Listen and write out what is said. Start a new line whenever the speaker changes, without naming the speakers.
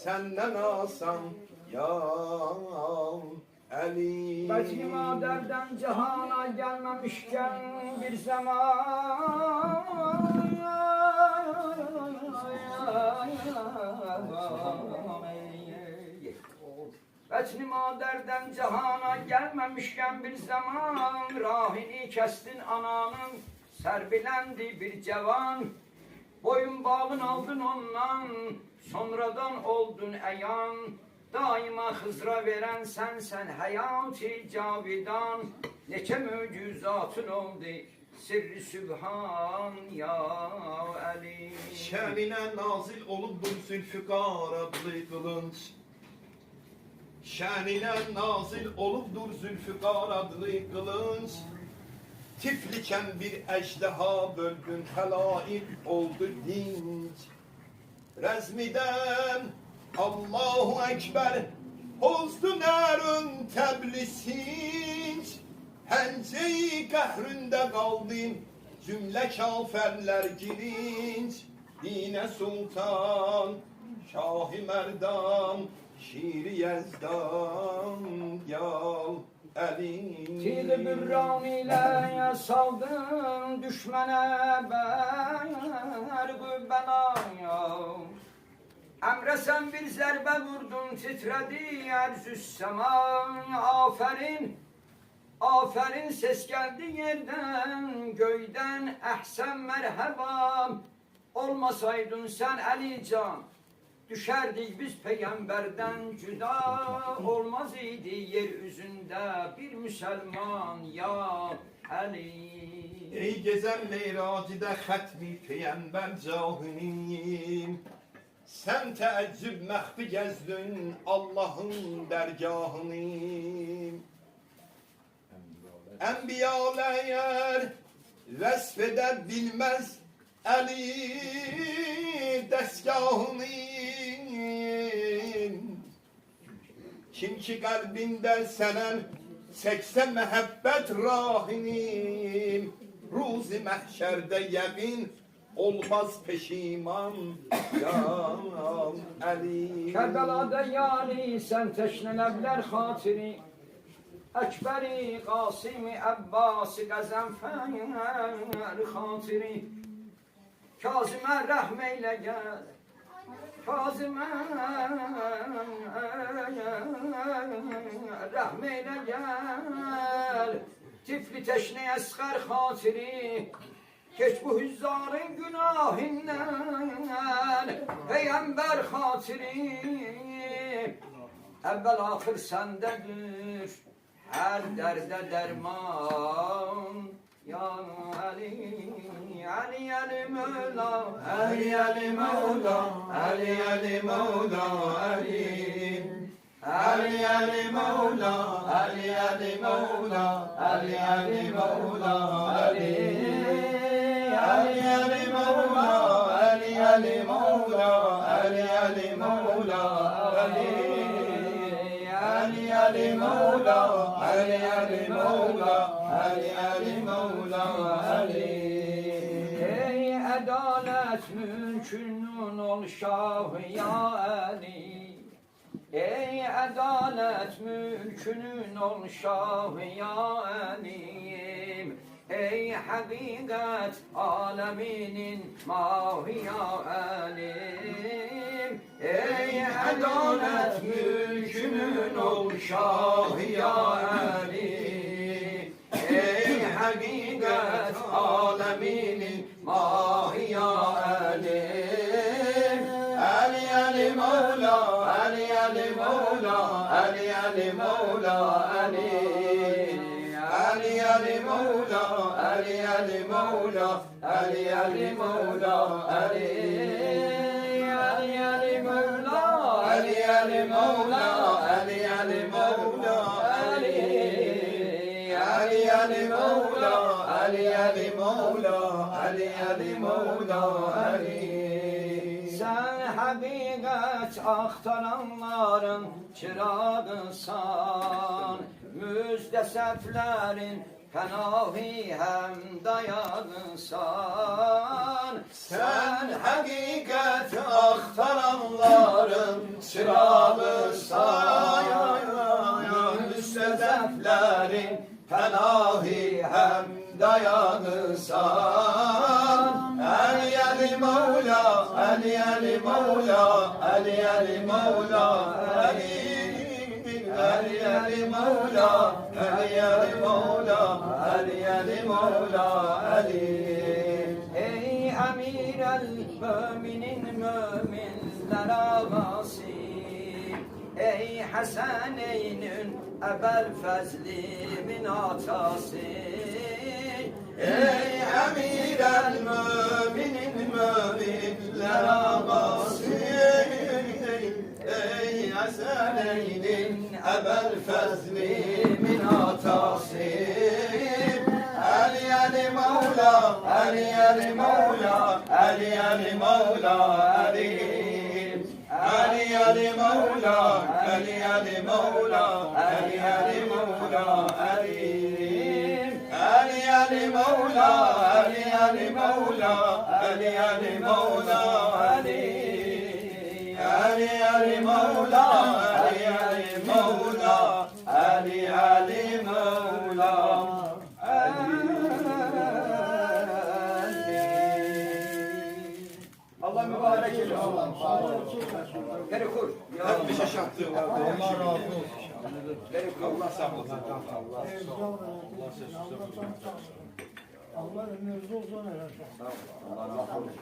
senden alsam ya Ali.
Belki maderden cihana gelmemişken bir zaman Betni maderden cihana gelmemişken bir zaman rahini kestin ananın serbilendi bir cevan boyun bağın aldın ondan sonradan oldun eyan daima hızra veren sen hayat-ı cavidan nece mücüzatın oldu sirri sübhan ya Ali.
Şenine nazil olubdur Zülfikar adlı kılınç. Şenine nazil olubdur Zülfikar adlı kılınç. Tifliken bir ejdeha bölgün helaik oldu dinç. Rezmiden Allahu Ekber hozdu nerün teblisinç. Henceyi kahründe kaldın cümle kafirler girinç. Dine sultan Şah-ı Merdan şiiri Yezdan yal elin.
Tili bürran ile saldın düşmene bergü belaya Emre sen bir zerbe vurdun titredi yerzüs sema aferin aferin ses geldi yerden göyden ehsen merhaba olmasaydın sen Ali Can düşerdik biz peygamberden cüda olmaz idi yeryüzünde bir Müslüman ya Ali.
Ey gezen meyracide hatmi peygamber cahinin. Sen teəccüb məhbi gezdin Allah'ın dergahını. Enbiyalar eğer vesfeder bilmez Ali destgahını. Kim ki kalbinde senen çekse mehabbet rahini. Ruzi mahşerde yemin olmaz peşiman ya Ali.
Kerbela'da yani sen teşneler hatiri Ekberi, Kasimi, Abbasi, Gazenfer hatiri Kazime rahmeyle gel Kazime rahmeyle gel Tifli teşne esgar hatiri Geç bu hüzzarın günahından Peygamber hatiri Evvel ahir sendedir her derde derman Ya Ali, Ali Ali Mevla Ali Ali Mevla Ali Ali Mevla Ali Ali Ali Mevla Ali Ali Mevla Ali Ali Mevla Ali Ali Ali Mevla Ali Ali Mevla Ali Ali Mevla Ali Ali Ali Mevla Ali Ali Mevla Ali Ali Mevla Ali. Ey adalet mülkünün ol şah ya Ali. Ey adalet mülkünün ol şah ya Ali. Ey hakikat aleminin mahi ya alim. Ey adalet mülkünün ol şah ya Ali. Ey hakikat aleminin mahi ya alim. Ali Ali Mevla Ali Ali Mevla Ali Ali Mevla Ali Ali Ali Mevla Ali Ali Mevla Ali Ali Mevla Ali Ali Ali Mevla Ali Ali Mevla Ali Ali Mevla Ali Ali Ali Mevla Ali Ali Mevla Ali Ali Mevla Ali. Sen hakikat aktaranların çırağısan, müzdeseflerin Panahi hem dayanırsan. Sen hakikat aktaranların çırağısan. Müstezeflerin panahi hem dayanırsan. Eliyeli Mevla, Eliyeli Mevla, Eliyeli Mevla, Eliyeli Mevla, Eliyeli Mevla, Eliyeli Mevla, Ey Emir el müminin müminler ağası, ey Haseneyn'in ebel fezlimin atası. Ey Emir el müminin müminler ağası, ey Haseneyn'in ebel fezlimin atası. Eliyeli Mevla, Eliyeli Mevla, Eliyeli Mevla, Eliyeli Mevla, Eliyeli Mevla, Eliyeli Mevla, Eliyeli Mevla, Eliyeli Mevla, Eliyeli Mevla, Eliyeli Mevla, Eliyeli Mevla, Eliyeli Mevla. Allah mübarek eylesin. Geri kur.
Hep bir şey yaptığı var.
Allah razı olsun.
Geri kur.
Allah sağ olsun.
Allah ömrünüzü uzun eylesin.
Allah razı olsun.